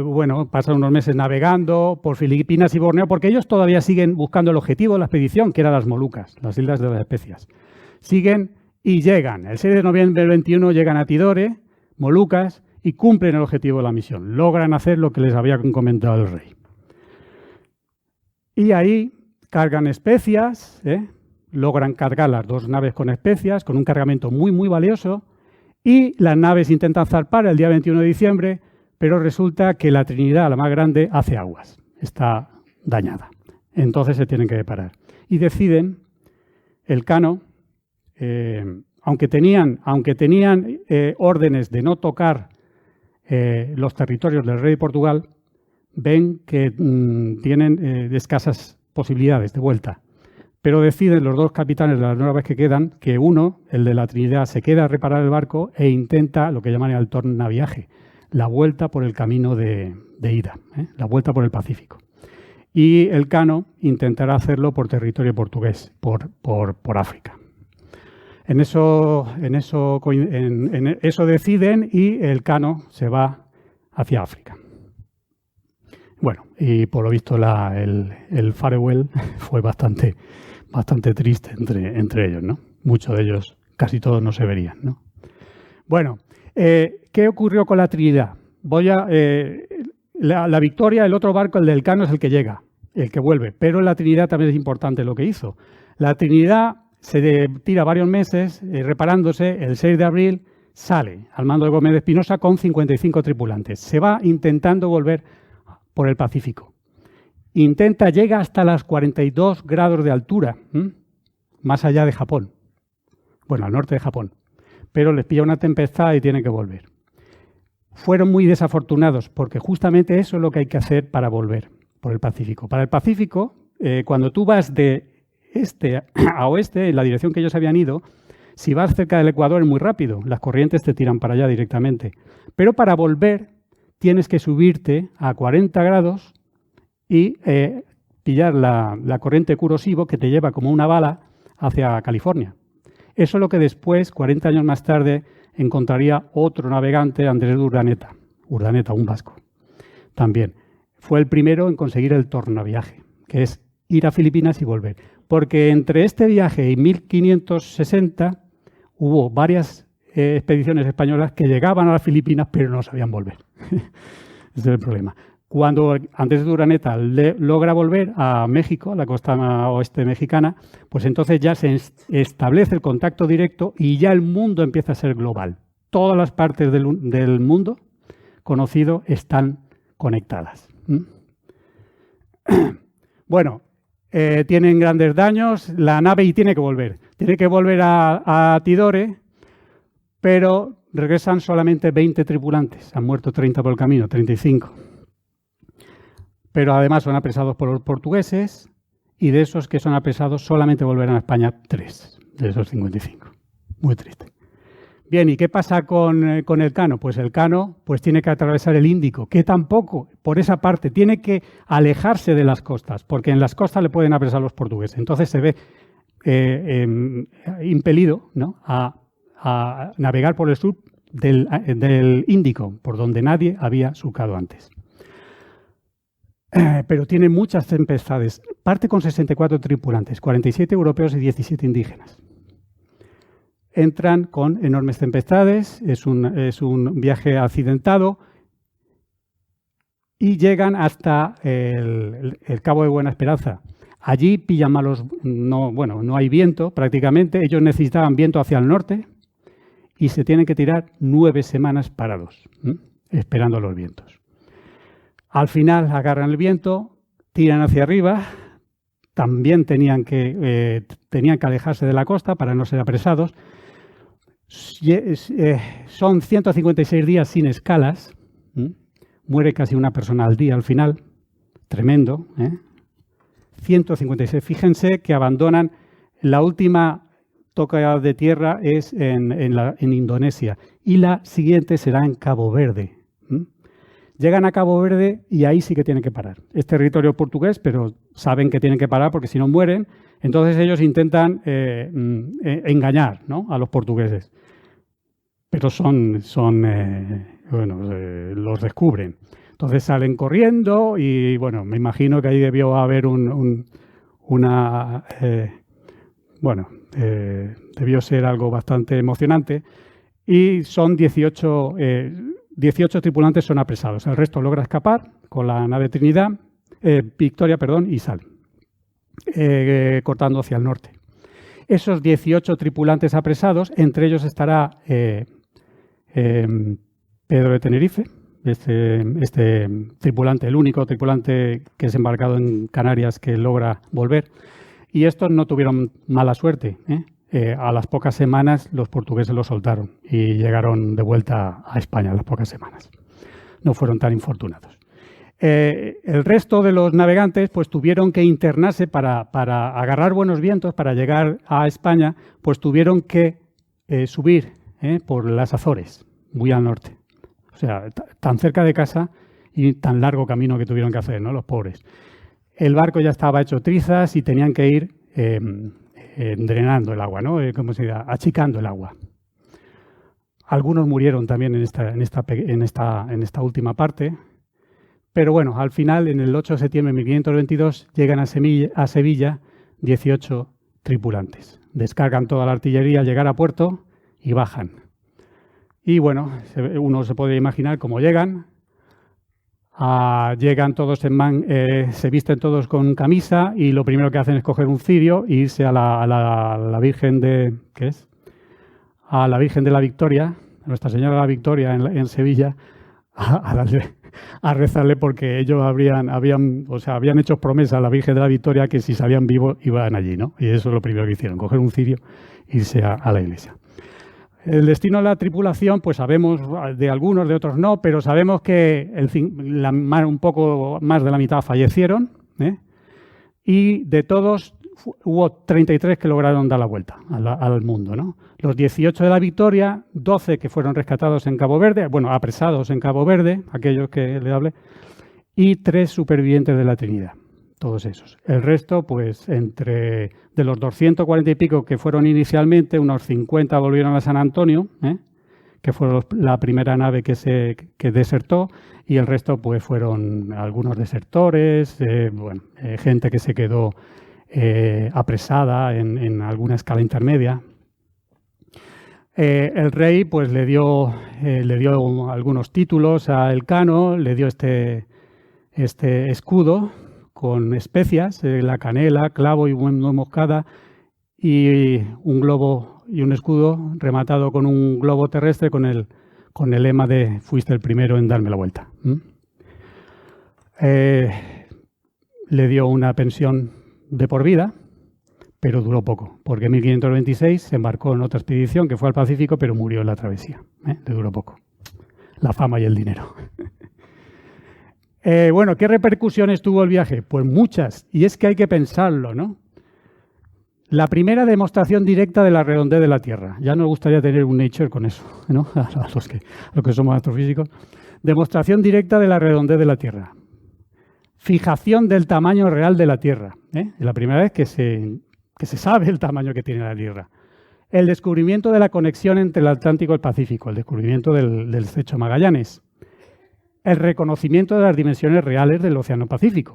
bueno, pasan unos meses navegando por Filipinas y Borneo, porque ellos todavía siguen buscando el objetivo de la expedición, que eran las Molucas, las Islas de las Especias. Siguen Y llegan, el 6 de noviembre del 21 llegan a Tidore, Molucas, y cumplen el objetivo de la misión. Logran hacer lo que les había comentado el rey. Y ahí cargan especias, logran cargar las 2 naves con especias, con un cargamento muy, muy valioso, y las naves intentan zarpar el día 21 de diciembre, pero resulta que la Trinidad, la más grande, hace aguas. Está dañada. Entonces se tienen que parar. Y deciden, Elcano, aunque tenían órdenes de no tocar los territorios del rey de Portugal, ven que tienen escasas posibilidades de vuelta. Pero deciden los 2 capitanes de las naves que quedan que uno, el de la Trinidad, se queda a reparar el barco e intenta lo que llaman el tornaviaje, la vuelta por el camino de ida, la vuelta por el Pacífico. Y Elcano intentará hacerlo por territorio portugués, por África. En eso deciden y Elcano se va hacia África. Bueno, y por lo visto el farewell fue bastante triste entre ellos, ¿no? Muchos de ellos, casi todos, no se verían, ¿no? Bueno, ¿qué ocurrió con la Trinidad? La Victoria, el otro barco, el de Elcano, es el que llega, el que vuelve, pero la Trinidad también es importante lo que hizo. La Trinidad se tira varios meses reparándose, el 6 de abril sale al mando de Gómez de Espinosa con 55 tripulantes. Se va intentando volver por el Pacífico. Llega hasta los 42 grados de altura, más allá de Japón. Bueno, al norte de Japón. Pero les pilla una tempestad y tienen que volver. Fueron muy desafortunados porque justamente eso es lo que hay que hacer para volver por el Pacífico. Para el Pacífico, cuando tú vas de este a oeste, en la dirección que ellos habían ido, si vas cerca del Ecuador es muy rápido, las corrientes te tiran para allá directamente. Pero para volver tienes que subirte a 40 grados y pillar la corriente Kuroshio que te lleva como una bala hacia California. Eso es lo que después, 40 años más tarde, encontraría otro navegante, Andrés de Urdaneta, un vasco. También fue el primero en conseguir el tornaviaje, que es ir a Filipinas y volver. Porque entre este viaje y 1560 hubo varias expediciones españolas que llegaban a las Filipinas pero no sabían volver. Ese es el problema. Cuando Andrés de Urdaneta logra volver a México, a la costa oeste mexicana, pues entonces ya se establece el contacto directo y ya el mundo empieza a ser global. Todas las partes del mundo conocido están conectadas. Bueno, tienen grandes daños, la nave y tiene que volver. Tiene que volver a Tidore, pero regresan solamente 20 tripulantes. Han muerto 30 por el camino, 35. Pero además son apresados por los portugueses y de esos que son apresados solamente volverán a España 3 de esos 55. Muy triste. Bien, ¿y qué pasa con Elcano? Pues Elcano tiene que atravesar el Índico, que tampoco, por esa parte, tiene que alejarse de las costas, porque en las costas le pueden apresar los portugueses. Entonces se ve impelido, ¿no?, a navegar por el sur del Índico, por donde nadie había surcado antes. Pero tiene muchas tempestades. Parte con 64 tripulantes, 47 europeos y 17 indígenas. Entran con enormes tempestades, es un viaje accidentado y llegan hasta el Cabo de Buena Esperanza. Allí pillan no hay viento prácticamente, ellos necesitaban viento hacia el norte y se tienen que tirar 9 semanas parados, esperando los vientos. Al final agarran el viento, tiran hacia arriba, también tenían que alejarse de la costa para no ser apresados. Son 156 días sin escalas, muere casi una persona al día al final, tremendo, 156. Fíjense que abandonan, la última toca de tierra es en Indonesia y la siguiente será en Cabo Verde. Llegan a Cabo Verde y ahí sí que tienen que parar. Es territorio portugués, pero saben que tienen que parar porque si no mueren. Entonces ellos intentan engañar, ¿no?, a los portugueses. Pero los descubren. Entonces salen corriendo y, bueno, me imagino que ahí debió haber Debió ser algo bastante emocionante. Y son 18 tripulantes son apresados. El resto logra escapar con la nave Victoria, y sale, cortando hacia el norte. Esos 18 tripulantes apresados, entre ellos estará Pedro de Tenerife, este tripulante, el único tripulante que es embarcado en Canarias que logra volver. Y estos no tuvieron mala suerte, a las pocas semanas los portugueses los soltaron y llegaron de vuelta a España a las pocas semanas. No fueron tan infortunados. El resto de los navegantes pues tuvieron que internarse para agarrar buenos vientos, para llegar a España, pues tuvieron que subir por las Azores, muy al norte. O sea, tan cerca de casa y tan largo camino que tuvieron que hacer, ¿no? Los pobres. El barco ya estaba hecho trizas y tenían que ir drenando el agua, ¿no? ¿Cómo se dice? Achicando el agua. Algunos murieron también en esta última parte. Pero bueno, al final, en el 8 de septiembre de 1522, llegan a Sevilla 18 tripulantes. Descargan toda la artillería al llegar a puerto y bajan. Y bueno, uno se puede imaginar cómo llegan. Llegan todos se visten todos con camisa y lo primero que hacen es coger un cirio e irse a la Virgen de... ¿Qué es? A la Virgen de la Victoria, Nuestra Señora de la Victoria en Sevilla, a rezarle porque ellos habían hecho promesa a la Virgen de la Victoria que si salían vivos iban allí, ¿no? Y eso es lo primero que hicieron, coger un cirio e irse a la iglesia. El destino de la tripulación, pues sabemos de algunos, de otros no, pero sabemos que un poco más de la mitad fallecieron, y de todos hubo 33 que lograron dar la vuelta al mundo, ¿no? Los 18 de la Victoria, 12 que fueron rescatados en Cabo Verde, apresados en Cabo Verde, aquellos que le hablé, y 3 supervivientes de la Trinidad, todos esos. El resto, pues de los 240 y pico que fueron inicialmente, unos 50 volvieron a San Antonio, que fue la primera nave que desertó, y el resto pues fueron algunos desertores, gente que se quedó apresada en alguna escala intermedia. El rey pues le dio algunos títulos a Elcano, le dio este escudo con especias, la canela, clavo y nuez moscada, y un globo y un escudo rematado con un globo terrestre con el lema de fuiste el primero en darme la vuelta. Le dio una pensión de por vida, pero duró poco, porque en 1526 se embarcó en otra expedición que fue al Pacífico, pero murió en la travesía. Le duró poco. La fama y el dinero. ¿Qué repercusiones tuvo el viaje? Pues muchas, y es que hay que pensarlo, ¿no? La primera demostración directa de la redondez de la Tierra. Ya nos gustaría tener un Nature con eso, ¿no? A los que somos astrofísicos. Demostración directa de la redondez de la Tierra. Fijación del tamaño real de la Tierra. Es la primera vez que se sabe el tamaño que tiene la Tierra. El descubrimiento de la conexión entre el Atlántico y el Pacífico, el descubrimiento del estrecho Magallanes. El reconocimiento de las dimensiones reales del Océano Pacífico.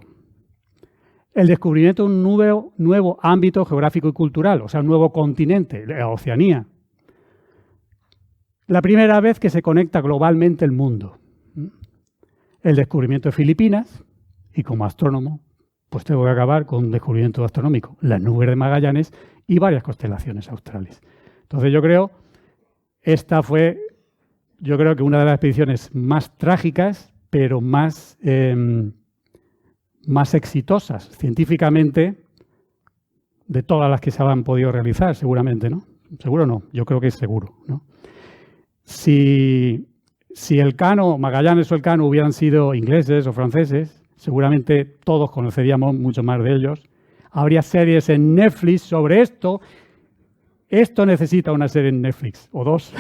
El descubrimiento de un nuevo ámbito geográfico y cultural, o sea, un nuevo continente, la Oceanía. La primera vez que se conecta globalmente el mundo. El descubrimiento de Filipinas, y como astrónomo, pues tengo que acabar con un descubrimiento astronómico, las nubes de Magallanes y varias constelaciones australes. Entonces yo creo que una de las expediciones más trágicas, pero más exitosas científicamente de todas las que se han podido realizar, seguramente, ¿no? Seguro no, yo creo que es seguro, ¿no? Si Magallanes o Elcano hubieran sido ingleses o franceses, seguramente todos conoceríamos mucho más de ellos. Habría series en Netflix sobre esto. Esto necesita una serie en Netflix, o 2.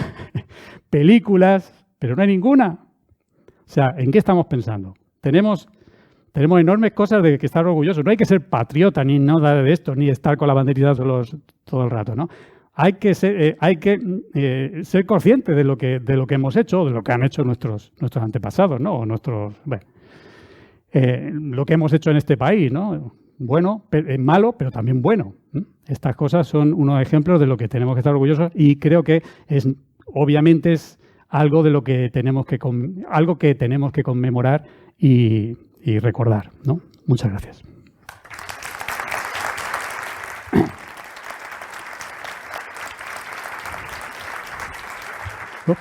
Películas, pero no hay ninguna. O sea, ¿en qué estamos pensando? Tenemos enormes cosas de que estar orgullosos. No hay que ser patriota ni nada de esto, ni estar con la banderita todo el rato, ¿no? Hay que ser conscientes de lo que hemos hecho, de lo que han hecho nuestros antepasados, ¿no? O lo que hemos hecho en este país, ¿no? Bueno, malo, pero también bueno. Estas cosas son unos ejemplos de lo que tenemos que estar orgullosos y creo que obviamente es algo de lo que tenemos que conmemorar y recordar, ¿no? Muchas gracias. Oh.